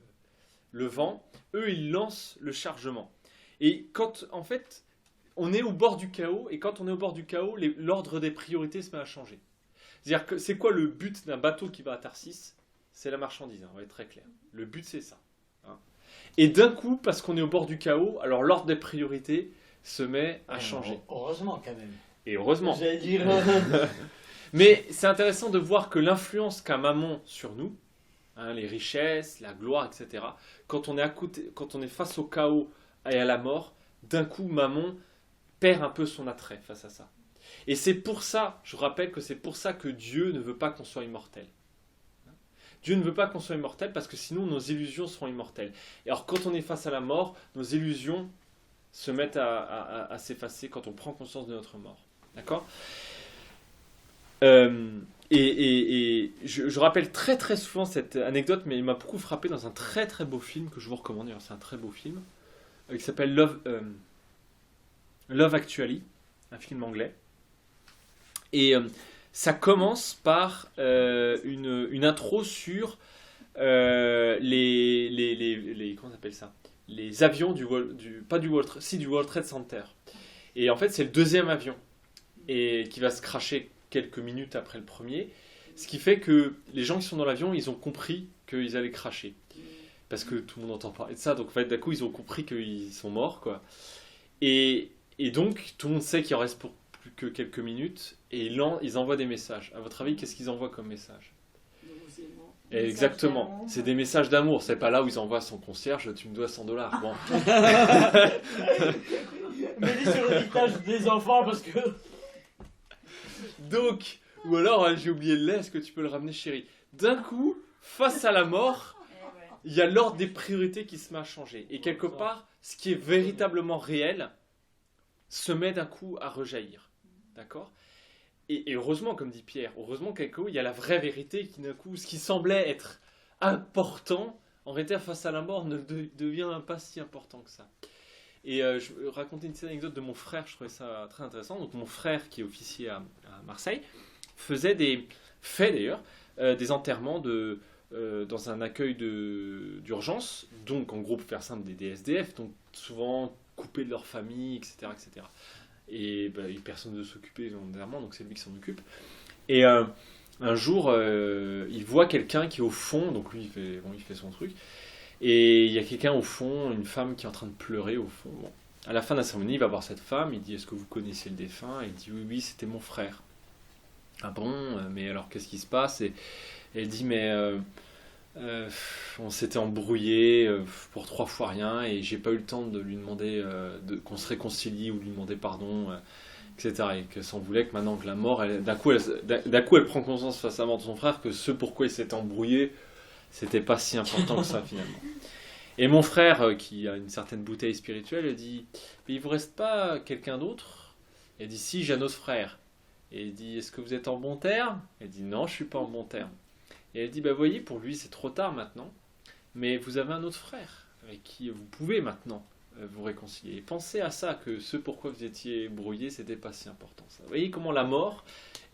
vent. Eux, ils lancent le chargement. Et quand, en fait, on est au bord du chaos, et quand on est au bord du chaos, l'ordre des priorités se met à changer. C'est-à-dire que c'est quoi le but d'un bateau qui va à Tarsis? C'est la marchandise, hein, on va être très clair. Le but, c'est ça. Hein. Et d'un coup, parce qu'on est au bord du chaos, alors l'ordre des priorités se met à changer. Heureusement, quand même. Et heureusement. J'allais dire... Mais c'est intéressant de voir que l'influence qu'a Mammon sur nous, hein, les richesses, la gloire, etc., quand on est à côté, quand on est face au chaos et à la mort, d'un coup, Mammon perd un peu son attrait face à ça. Et c'est pour ça, je rappelle que c'est pour ça que Dieu ne veut pas qu'on soit immortel. Dieu ne veut pas qu'on soit immortel parce que sinon nos illusions seront immortelles. Et alors quand on est face à la mort, nos illusions se mettent à s'effacer quand on prend conscience de notre mort. D'accord ? Je rappelle très très souvent cette anecdote, mais il m'a beaucoup frappé dans un très très beau film que je vous recommande. C'est un très beau film qui s'appelle Love Actually, un film anglais. Et ça commence par une intro sur comment on appelle ça, les avions du World Trade Center. Et en fait, c'est le deuxième avion et qui va se crasher quelques minutes après le premier. Ce qui fait que les gens qui sont dans l'avion, ils ont compris qu'ils allaient crasher. Parce que tout le monde entend parler de ça. Donc en fait, d'un coup, ils ont compris qu'ils sont morts, quoi. Et donc, tout le monde sait qu'il en reste pour plus que quelques minutes. Et là, ils envoient des messages. À votre avis, qu'est-ce qu'ils envoient comme message? Exactement, c'est des messages d'amour. C'est pas là où ils envoient son concierge, tu me dois $100. Bon. Mets-les sur le visage des enfants parce que... Donc, ou alors, j'ai oublié le lait, est-ce que tu peux le ramener, chérie? D'un coup, face à la mort, il y a l'ordre des priorités qui se met à changer. Et quelque part, ce qui est véritablement réel se met d'un coup à rejaillir. D'accord? Et heureusement, comme dit Pierre, heureusement qu'à coup, il y a la vraie vérité qui d'un coup, ce qui semblait être important, en réalité, face à la mort, ne devient pas si important que ça. Et je vais raconter une petite anecdote de mon frère, je trouvais ça très intéressant. Donc mon frère, qui est officier à Marseille, fait d'ailleurs des enterrements dans un accueil d'urgence, donc en gros, pour faire simple, des SDF, donc souvent coupés de leur famille, etc. etc. Et personne ne s'occupait volontairement, donc c'est lui qui s'en occupe. Et un jour, il voit quelqu'un qui est au fond, donc lui il fait son truc, et il y a quelqu'un au fond, une femme qui est en train de pleurer au fond. Bon. À la fin de la cérémonie, il va voir cette femme, il dit: est-ce que vous connaissez le défunt? Elle dit: oui, c'était mon frère. Ah bon, mais alors qu'est-ce qui se passe? Et elle dit: mais on s'était embrouillé pour 3 fois rien, et j'ai pas eu le temps de lui demander qu'on se réconcilie ou lui demander pardon, etc. Et que s'en voulait que maintenant que la mort, d'un coup elle prend conscience face à la mort de son frère que ce pourquoi il s'était embrouillé, c'était pas si important que ça finalement. Et mon frère, qui a une certaine bouteille spirituelle, dit: mais il vous reste pas quelqu'un d'autre? Elle dit: si, j'ai un autre frère. Et il dit: est-ce que vous êtes en bon terme? Elle dit: non, je suis pas en bon terme. Et elle dit: voyez, pour lui c'est trop tard maintenant, mais vous avez un autre frère avec qui vous pouvez maintenant vous réconcilier. Et pensez à ça, que ce pourquoi vous étiez brouillé, c'était pas si important ça. Vous voyez comment la mort,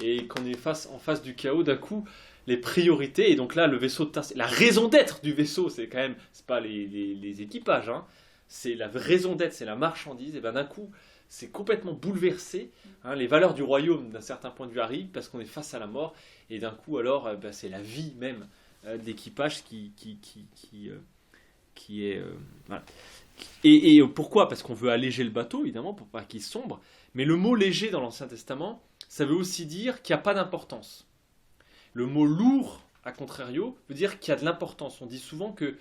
et qu'on est en face du chaos, d'un coup, les priorités, et donc là le vaisseau de Tarsis, la raison d'être du vaisseau, c'est quand même, c'est pas les équipages, hein, c'est la raison d'être, c'est la marchandise, et bien d'un coup, c'est complètement bouleversé, hein, les valeurs du royaume d'un certain point de vue arrivent parce qu'on est face à la mort, et d'un coup alors c'est la vie même d'équipage qui est voilà. Et pourquoi? Parce qu'on veut alléger le bateau, évidemment, pour pas qu'il sombre, mais le mot léger dans l'Ancien Testament, ça veut aussi dire qu'il n'y a pas d'importance. Le mot lourd, à contrario, veut dire qu'il y a de l'importance. On dit souvent que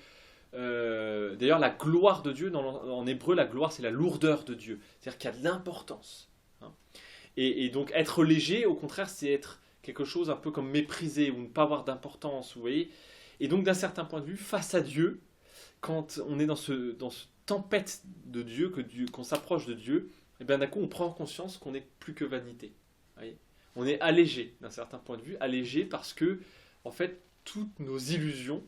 d'ailleurs, la gloire de Dieu, en hébreu, la gloire, c'est la lourdeur de Dieu. C'est-à-dire qu'il y a de l'importance. Hein. Et donc, être léger, au contraire, c'est être quelque chose un peu comme méprisé ou ne pas avoir d'importance, vous voyez. Et donc, d'un certain point de vue, face à Dieu, quand on est dans ce tempête de Dieu, qu'on s'approche de Dieu, et bien d'un coup, on prend conscience qu'on n'est plus que vanité. Vous voyez. On est allégé, d'un certain point de vue, allégé parce que, en fait, toutes nos illusions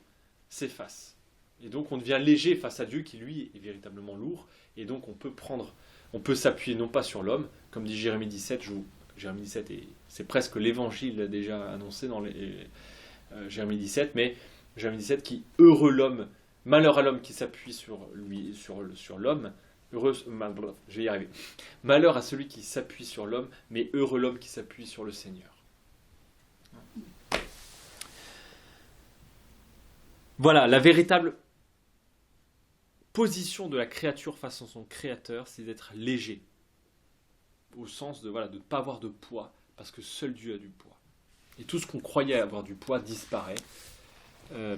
s'effacent. Et donc on devient léger face à Dieu qui lui est véritablement lourd, et donc on peut s'appuyer non pas sur l'homme, comme dit Jérémie 17, Jérémie 17 c'est presque l'évangile déjà annoncé dans Jérémie 17, mais Jérémie 17 qui: heureux l'homme, malheur à l'homme qui s'appuie sur l'homme, Je vais y arriver. Malheur à celui qui s'appuie sur l'homme, mais heureux l'homme qui s'appuie sur le Seigneur. Voilà, la véritable position de la créature face à son créateur, c'est d'être léger. Au sens de ne pas avoir de poids, parce que seul Dieu a du poids. Et tout ce qu'on croyait avoir du poids disparaît,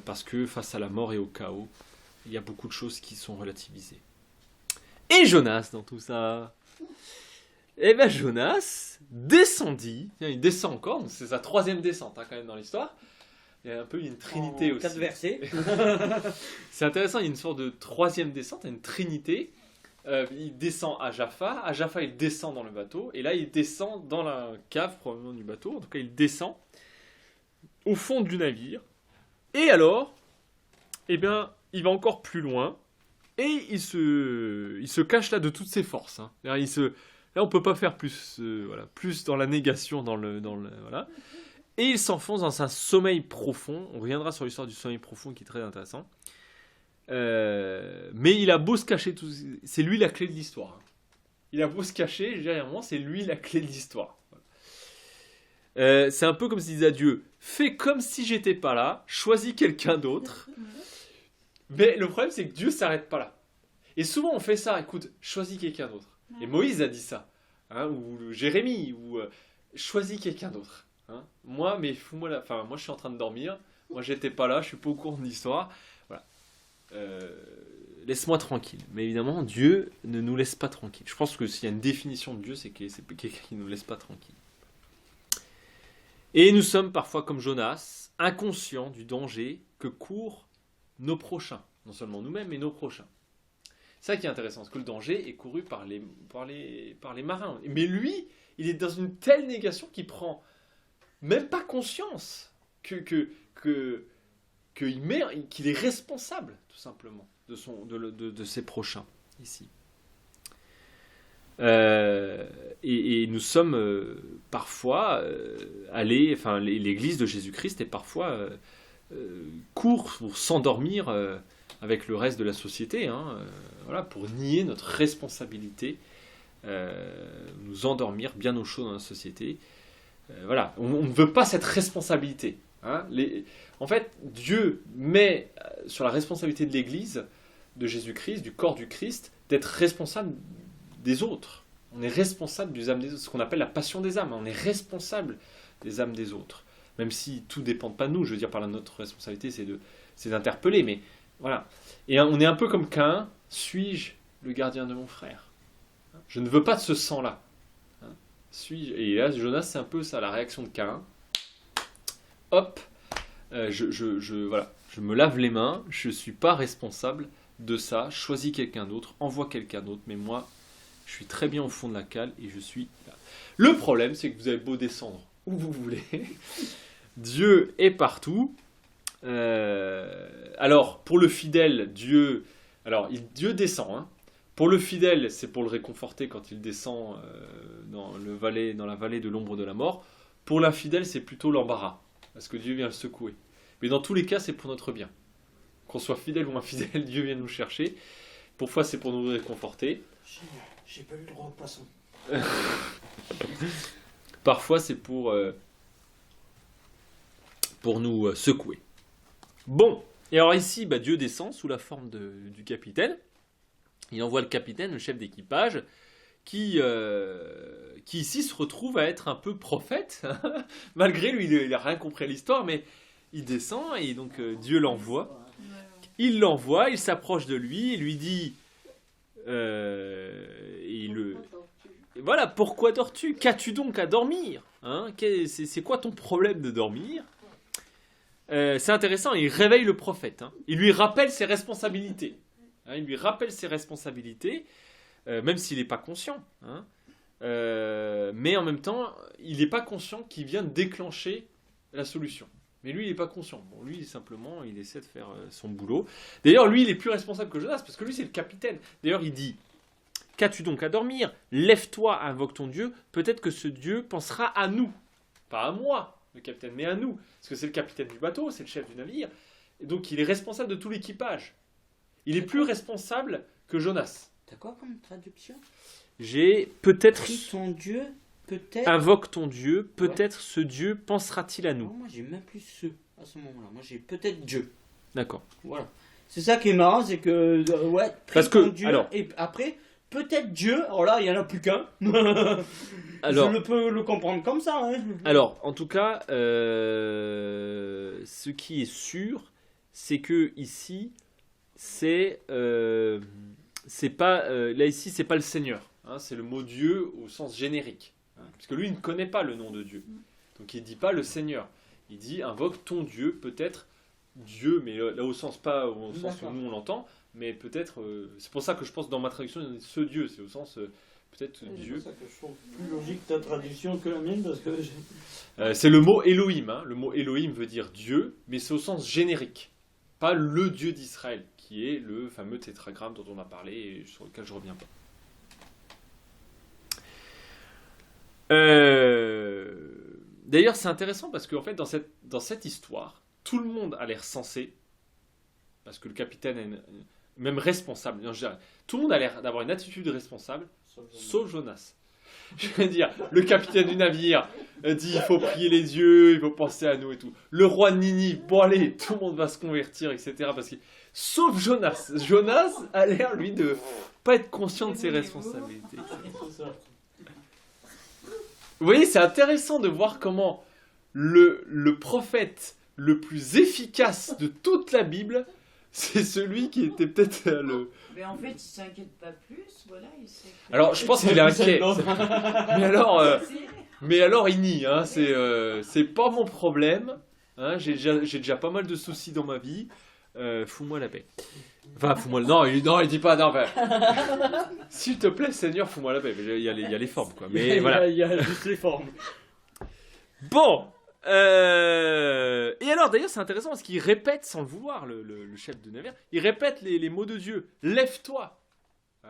parce que face à la mort et au chaos, il y a beaucoup de choses qui sont relativisées. Et Jonas dans tout ça, eh bien Jonas descendit, il descend encore, donc c'est sa 3e descente quand même dans l'histoire. Il y a un peu une trinité aussi. 4 versets. C'est intéressant, il y a une sorte de 3e descente, une trinité. Il descend à Jaffa, il descend dans le bateau, et là il descend dans la cave probablement du bateau, en tout cas il descend au fond du navire, et alors, eh bien, il va encore plus loin, et il se cache là de toutes ses forces. Hein. Là on peut pas faire plus, plus dans la négation, voilà. Et il s'enfonce dans un sommeil profond. On reviendra sur l'histoire du sommeil profond qui est très intéressant. Mais il a beau se cacher, c'est lui la clé de l'histoire. Il a beau se cacher, derrière moi, c'est lui la clé de l'histoire. C'est un peu comme s'il disait à Dieu, fais comme si j'étais pas là, choisis quelqu'un d'autre. Mais le problème, c'est que Dieu s'arrête pas là. Et souvent, on fait ça, écoute, choisis quelqu'un d'autre. Et Moïse a dit ça, hein, ou Jérémie, ou choisis quelqu'un d'autre. Hein. Moi, mais fous-moi là. Enfin, moi, je suis en train de dormir. Moi, j'étais pas là, je suis pas au courant de l'histoire. Voilà. Laisse-moi tranquille. Mais évidemment, Dieu ne nous laisse pas tranquille. Je pense que s'il y a une définition de Dieu, c'est quelqu'un qui ne nous laisse pas tranquille. Et nous sommes parfois comme Jonas, inconscients du danger que courent nos prochains. Non seulement nous-mêmes, mais nos prochains. C'est ça qui est intéressant, parce que le danger est couru par les marins. Mais lui, il est dans une telle négation qu'il prend même pas conscience qu'il est responsable, tout simplement, de ses prochains, ici. Et nous sommes parfois l'Église de Jésus-Christ est parfois court pour s'endormir avec le reste de la société, pour nier notre responsabilité, nous endormir bien au chaud dans la société. On ne veut pas cette responsabilité. En fait, Dieu met sur la responsabilité de l'Église de Jésus-Christ, du corps du Christ, d'être responsable des autres. On est responsable des âmes des autres, ce qu'on appelle la passion des âmes. On est responsable des âmes des autres. Même si tout ne dépend pas de nous, je veux dire, par là, notre responsabilité, c'est d'interpeller. Mais voilà. Et on est un peu comme Caïn. Suis-je le gardien de mon frère ? Je ne veux pas de ce sang-là. Et là, Jonas, c'est un peu ça, la réaction de Caïn. Hop, je me lave les mains, je ne suis pas responsable de ça, choisis quelqu'un d'autre, envoie quelqu'un d'autre, mais moi, je suis très bien au fond de la cale et je suis là. Le problème, c'est que vous avez beau descendre où vous voulez, Dieu est partout. Alors, pour le fidèle, Dieu descend, Pour le fidèle, c'est pour le réconforter quand il descend dans la vallée de l'ombre de la mort. Pour l'infidèle, c'est plutôt l'embarras, parce que Dieu vient le secouer. Mais dans tous les cas, c'est pour notre bien. Qu'on soit fidèle ou infidèle, Dieu vient nous chercher. Parfois, c'est pour nous réconforter. J'ai pas eu le droit au poisson. Parfois, c'est pour nous secouer. Bon, et alors ici, Dieu descend sous la forme du capitaine. Il envoie le capitaine, le chef d'équipage, qui ici se retrouve à être un peu prophète. Malgré lui, il n'a rien compris à l'histoire, mais il descend et donc Dieu l'envoie. Il l'envoie, il s'approche de lui, il lui dit... Voilà, pourquoi dors-tu ? Qu'as-tu donc à dormir ? C'est quoi ton problème de dormir ? C'est intéressant, il réveille le prophète. Il lui rappelle ses responsabilités. Il lui rappelle ses responsabilités, même s'il n'est pas conscient. Mais en même temps, il n'est pas conscient qu'il vient de déclencher la solution. Mais lui, il n'est pas conscient. Bon, lui, simplement, il essaie de faire son boulot. D'ailleurs, lui, il est plus responsable que Jonas, parce que lui, c'est le capitaine. D'ailleurs, il dit, qu'as-tu donc à dormir ? Lève-toi, invoque ton Dieu. Peut-être que ce Dieu pensera à nous. Pas à moi, le capitaine, mais à nous. Parce que c'est le capitaine du bateau, c'est le chef du navire. Et donc, il est responsable de tout l'équipage. Il est plus responsable que Jonas. T'as quoi comme traduction? J'ai peut-être Prie ton Dieu, peut-être. invoque ton Dieu, peut-être ce Dieu pensera-t-il à Non, nous. moi j'ai même plus ce à ce moment-là. Moi j'ai peut-être Dieu. D'accord. Voilà. C'est ça qui est marrant, c'est que ouais, prie Parce ton que, Dieu alors- et après peut-être Dieu. Alors là, il y en a plus qu'un. Alors, Je peux le comprendre comme ça. Hein. alors, en tout cas, ce qui est sûr, c'est que ici, c'est pas là ici, c'est pas le Seigneur. Hein, c'est le mot Dieu au sens générique, hein, parce que lui, il ne connaît pas le nom de Dieu. Donc, il dit pas le Seigneur. Il dit invoque ton Dieu, peut-être Dieu, mais là au sens pas au sens où D'accord. nous on l'entend, mais peut-être. C'est pour ça que je pense dans ma traduction, il y a ce Dieu, c'est au sens peut-être C'est Dieu. pour ça que je trouve plus logique ta traduction que la mienne parce que C'est le mot Elohim. Hein. Le mot Elohim veut dire Dieu, mais c'est au sens générique. Pas le Dieu d'Israël, qui est le fameux tétragramme dont on a parlé et sur lequel je ne reviens pas. D'ailleurs, c'est intéressant parce qu'en fait, dans cette histoire, tout le monde a l'air sensé, parce que le capitaine est même responsable. Non, je dirais, tout le monde a l'air d'avoir une attitude responsable, sauf Jonas. Je veux dire, le capitaine du navire dit il faut prier les dieux, il faut penser à nous et tout. Le roi de Ninive, bon allez, tout le monde va se convertir, etc. Parce que... Sauf Jonas. Jonas a l'air, lui, de pas être conscient de ses responsabilités. C'est ça. Vous voyez, c'est intéressant de voir comment le prophète le plus efficace de toute la Bible, c'est celui qui était peut-être le... Mais en fait, il s'inquiète pas plus, voilà, il sait que- Alors, je pense qu'il est inquiet. Mais alors, il nie. Hein, c'est pas mon problème. Hein, j'ai déjà pas mal de soucis dans ma vie. Fous-moi la paix. Enfin, fous-moi le... Non, il dit pas... Non, enfin... S'il te plaît, Seigneur, fous-moi la paix. Il y a les formes, quoi. Mais voilà. Il y a juste les formes. Bon. Et alors, d'ailleurs, c'est intéressant parce qu'il répète, sans le vouloir, le chef de navire, il répète les mots de Dieu. Lève-toi.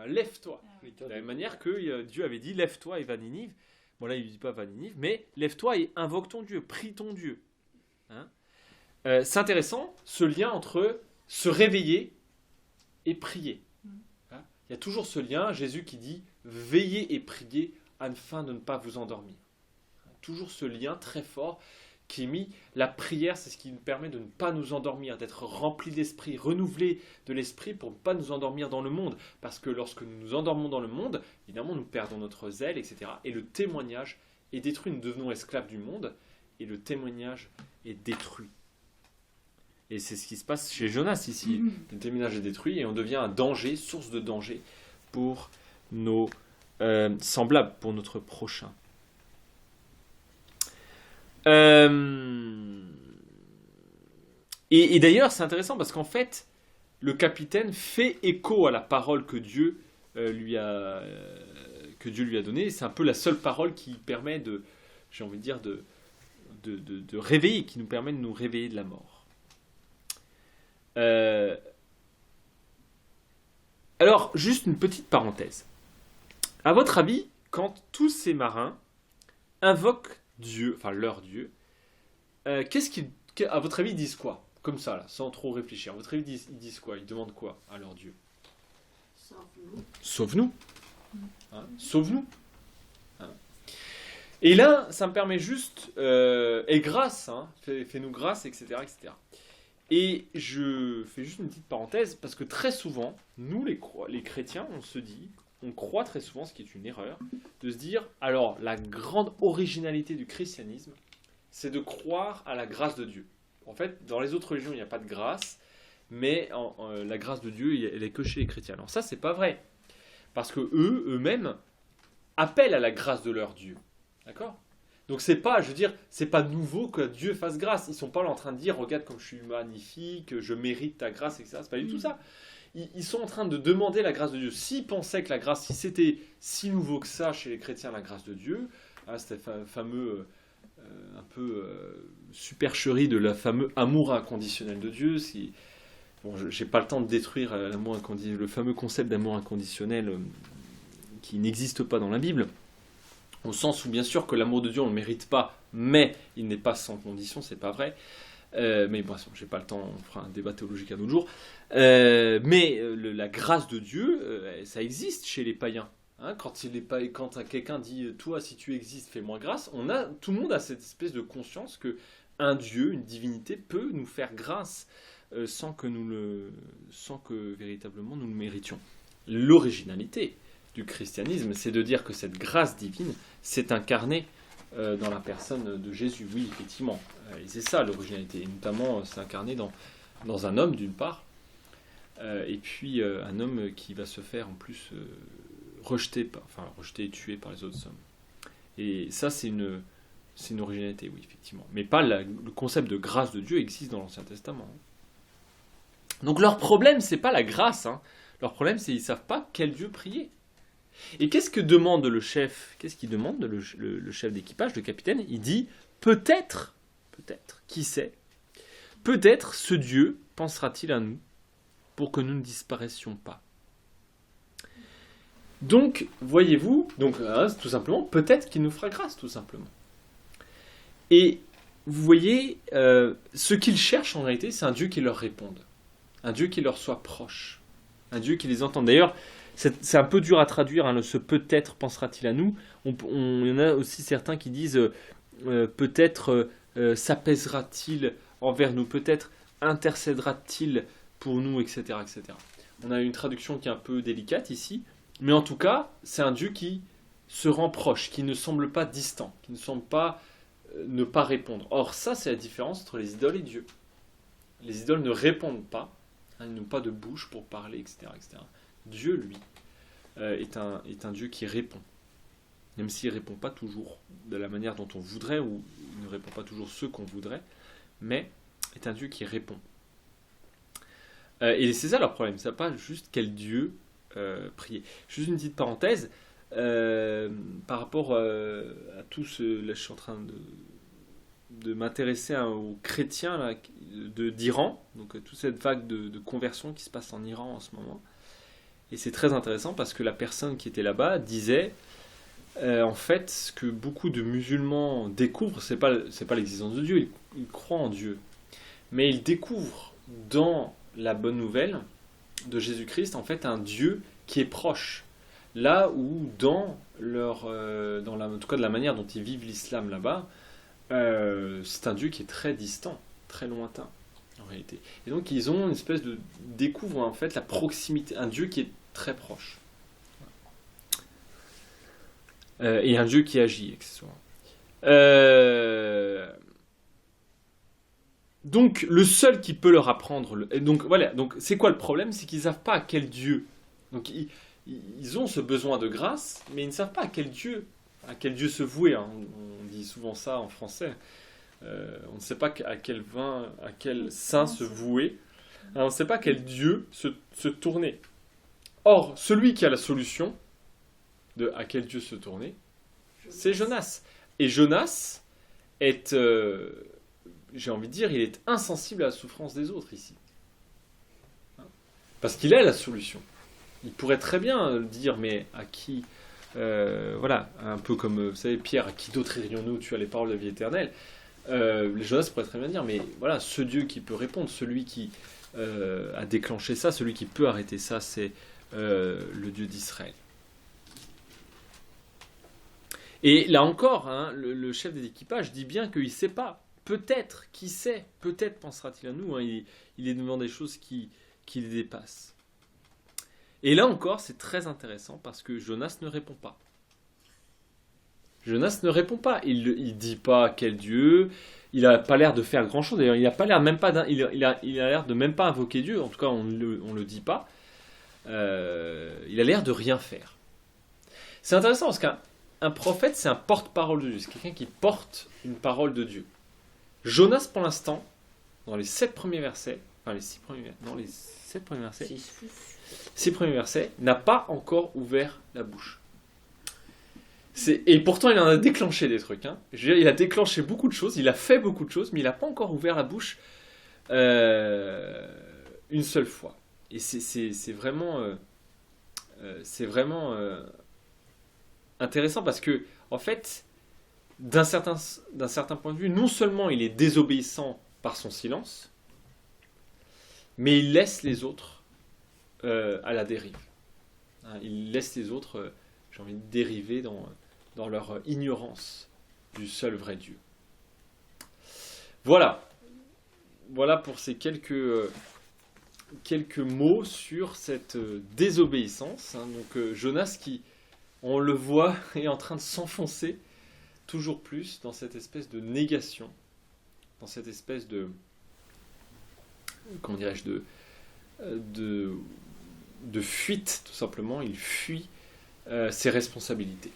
Lève-toi. De la même manière que Dieu avait dit, lève-toi et va à Ninive. Bon, là, il ne dit pas va à Ninive, mais lève-toi et invoque ton Dieu, prie ton Dieu. Hein. C'est intéressant, ce lien entre se réveiller et prier. Hein. Il y a toujours ce lien, Jésus qui dit, veillez et priez afin de ne pas vous endormir. Toujours ce lien très fort qui est mis. La prière, c'est ce qui nous permet de ne pas nous endormir, d'être rempli d'esprit, renouvelé de l'esprit pour ne pas nous endormir dans le monde. Parce que lorsque nous nous endormons dans le monde, évidemment, nous perdons notre zèle, etc. Et le témoignage est détruit. Nous devenons esclaves du monde et le témoignage est détruit. Et c'est ce qui se passe chez Jonas ici. Le témoignage est détruit et on devient un danger, source de danger pour nos semblables, pour notre prochain. Et d'ailleurs, c'est intéressant parce qu'en fait, le capitaine fait écho à la parole que Dieu lui a donnée. C'est un peu la seule parole qui permet de réveiller, qui nous permet de nous réveiller de la mort. Alors, juste une petite parenthèse. À votre avis, quand tous ces marins invoquent Dieu, enfin leur Dieu, à votre avis, ils disent quoi? Comme ça, là, sans trop réfléchir. À votre avis, ils disent quoi? Ils demandent quoi à leur Dieu? Sauve-nous. Sauve-nous. Hein, sauve-nous. Hein. Et là, ça me permet juste, et grâce, hein, fais-nous grâce, etc., etc. Et je fais juste une petite parenthèse, parce que très souvent, nous les chrétiens, on croit très souvent, ce qui est une erreur, de se dire, alors la grande originalité du christianisme, c'est de croire à la grâce de Dieu. En fait, dans les autres religions, il n'y a pas de grâce, mais la grâce de Dieu, elle est que chez les chrétiens. Alors ça, c'est pas vrai, parce que eux-mêmes, appellent à la grâce de leur Dieu. D'accord ? Donc c'est pas nouveau que Dieu fasse grâce. Ils sont pas là en train de dire, regarde comme je suis magnifique, je mérite ta grâce, etc. C'est pas du tout ça. Ils sont en train de demander la grâce de Dieu. S'ils pensaient que la grâce, si c'était si nouveau que ça chez les chrétiens, la grâce de Dieu, c'était fameux, un peu supercherie de la fameux amour inconditionnel de Dieu. Bon, j'ai pas le temps de détruire le fameux concept d'amour inconditionnel qui n'existe pas dans la Bible. Au sens où, bien sûr, que l'amour de Dieu, on ne le mérite pas, mais il n'est pas sans condition, c'est pas vrai. Mais bon, j'ai pas le temps, on fera un débat théologique un autre jour. La grâce de Dieu, ça existe chez les païens. Hein, quand quelqu'un dit « Toi, si tu existes, fais-moi grâce », tout le monde a cette espèce de conscience que un Dieu, une divinité, peut nous faire grâce sans que véritablement nous le méritions. L'originalité du christianisme, c'est de dire que cette grâce divine s'est incarnée dans la personne de Jésus. Oui, effectivement. Et c'est ça l'originalité. Et notamment, c'est incarné dans un homme, d'une part, et puis un homme qui va se faire en plus rejeté et tué par les autres hommes. Et ça, c'est une originalité, oui, effectivement. Mais pas le concept de grâce de Dieu existe dans l'Ancien Testament. Donc leur problème, c'est pas la grâce. Hein. Leur problème, c'est qu'ils ne savent pas quel Dieu prier. Et qu'est-ce que demande le chef ? Qu'est-ce qu'il demande, le chef d'équipage, le capitaine ? Il dit, peut-être, qui sait, peut-être ce Dieu pensera-t-il à nous pour que nous ne disparaissions pas. Donc, voyez-vous, tout simplement, peut-être qu'il nous fera grâce, tout simplement. Et vous voyez, ce qu'ils cherchent en réalité, c'est un Dieu qui leur réponde, un Dieu qui leur soit proche, un Dieu qui les entende. D'ailleurs, c'est un peu dur à traduire, hein, ce peut-être pensera-t-il à nous. Il y en a aussi certains qui disent peut-être s'apaisera-t-il envers nous, peut-être intercédera-t-il pour nous, etc., etc. On a une traduction qui est un peu délicate ici, mais en tout cas, c'est un Dieu qui se rend proche, qui ne semble pas distant, qui ne semble pas ne pas répondre. Or, ça, c'est la différence entre les idoles et Dieu. Les idoles ne répondent pas, hein, ils n'ont pas de bouche pour parler, etc., etc. Dieu, lui, est un Dieu qui répond. Même s'il ne répond pas toujours de la manière dont on voudrait, ou il ne répond pas toujours ce qu'on voudrait, mais est un Dieu qui répond. Et c'est ça leur problème, c'est pas juste quel Dieu prier. Juste une petite parenthèse, par rapport à tout ce... Là, je suis en train de m'intéresser aux chrétiens là, d'Iran, donc toute cette vague de conversion qui se passe en Iran en ce moment. Et c'est très intéressant parce que la personne qui était là-bas disait en fait ce que beaucoup de musulmans découvrent, c'est pas l'existence de Dieu, ils croient en Dieu, mais ils découvrent dans la bonne nouvelle de Jésus-Christ en fait un Dieu qui est proche. Là où en tout cas de la manière dont ils vivent l'islam là-bas, c'est un Dieu qui est très distant, très lointain en réalité. Et donc ils ont une espèce de découvrent en fait la proximité, un Dieu qui est très proche. Et un Dieu qui agit, accessoirement. Donc le seul qui peut leur apprendre, donc voilà, donc c'est quoi le problème ? C'est qu'ils ne savent pas à quel Dieu. Donc ils ont ce besoin de grâce, mais ils ne savent pas à quel Dieu se vouer. Hein. On dit souvent ça en français. On ne sait pas à quel saint se vouer. On ne sait pas à quel Dieu se tourner. Or, celui qui a la solution de à quel Dieu se tourner, c'est Jonas. Et Jonas est, j'ai envie de dire, il est insensible à la souffrance des autres ici. Parce qu'il a la solution. Il pourrait très bien dire, mais à qui... voilà, un peu comme, vous savez, Pierre, à qui d'autre irions-nous ? Tu as les paroles de la vie éternelle. Jonas pourrait très bien dire, mais voilà, ce Dieu qui peut répondre, celui qui a déclenché ça, celui qui peut arrêter ça, c'est le Dieu d'Israël. Et là encore, hein, le chef des équipages dit bien qu'il ne sait pas. Peut-être, qui sait, peut-être pensera-t-il à nous. Hein, il est devant des choses qui les dépassent. Et là encore, c'est très intéressant parce que Jonas ne répond pas. Jonas ne répond pas. Il ne dit pas quel Dieu. Il n'a pas l'air de faire grand-chose. D'ailleurs, il n'a pas l'air même pas. Il a l'air de même pas invoquer Dieu. En tout cas, on le dit pas. Il a l'air de rien faire. C'est intéressant parce qu'un prophète, c'est un porte-parole de Dieu. C'est quelqu'un qui porte une parole de Dieu. Jonas, pour l'instant, dans les 7 premiers versets, enfin les 6 premiers, non, les 7 premiers versets, 6 premiers versets, n'a pas encore ouvert la bouche. Et pourtant, il en a déclenché des trucs. Hein. Je veux dire, il a déclenché beaucoup de choses, il a fait beaucoup de choses, mais il n'a pas encore ouvert la bouche une seule fois. Et c'est vraiment intéressant parce que, en fait, d'un certain point de vue, non seulement il est désobéissant par son silence, mais il laisse les autres à la dérive. Hein, il laisse les autres, j'ai envie de dériver dans leur ignorance du seul vrai Dieu. Voilà pour ces quelques mots sur cette désobéissance. Hein. Donc Jonas qui, on le voit, est en train de s'enfoncer toujours plus dans cette espèce de négation, dans cette espèce de, comment dirais-je, de fuite, tout simplement. Il fuit ses responsabilités.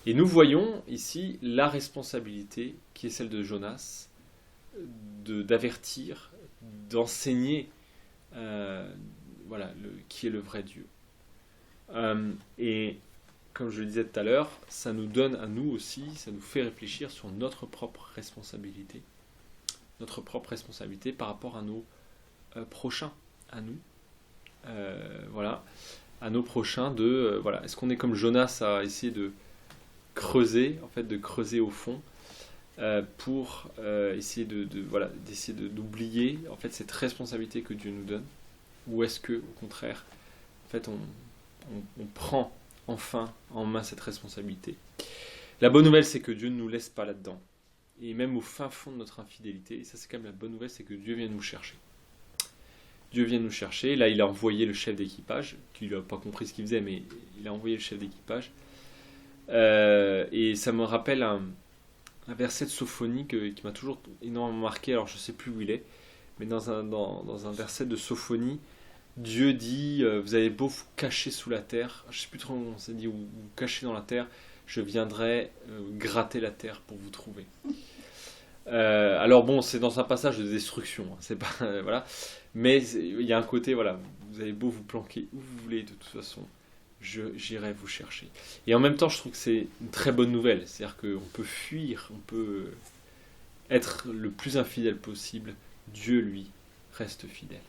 Et nous voyons ici la responsabilité qui est celle de Jonas, d'avertir, d'enseigner qui est le vrai Dieu. Et comme je le disais tout à l'heure, ça nous donne à nous aussi, ça nous fait réfléchir sur notre propre responsabilité par rapport à nos prochains, à nous, à nos prochains, est-ce qu'on est comme Jonas à essayer de creuser, au fond, pour essayer d'essayer d'oublier en fait cette responsabilité que Dieu nous donne, ou est-ce que au contraire, en fait, on prend enfin en main cette responsabilité. La bonne nouvelle, c'est que Dieu ne nous laisse pas là-dedans, et même au fin fond de notre infidélité, et ça c'est quand même la bonne nouvelle, c'est que Dieu vient nous chercher. Dieu vient nous chercher. Là, il a envoyé le chef d'équipage, qui n'a pas compris ce qu'il faisait, mais il a envoyé le chef d'équipage. Et ça me rappelle un verset de Sophonie qui m'a toujours énormément marqué. Alors, je ne sais plus où il est, mais dans un verset de Sophonie, Dieu dit vous avez beau vous cacher sous la terre, je ne sais plus trop comment on s'est dit, ou vous cacher dans la terre, je viendrai gratter la terre pour vous trouver. Alors bon, c'est dans un passage de destruction, hein, c'est pas voilà, mais il y a un côté vous avez beau vous planquer où vous voulez, de toute façon, j'irai vous chercher. Et en même temps, je trouve que c'est une très bonne nouvelle, c'est-à-dire qu'on peut fuir, on peut être le plus infidèle possible, Dieu lui reste fidèle.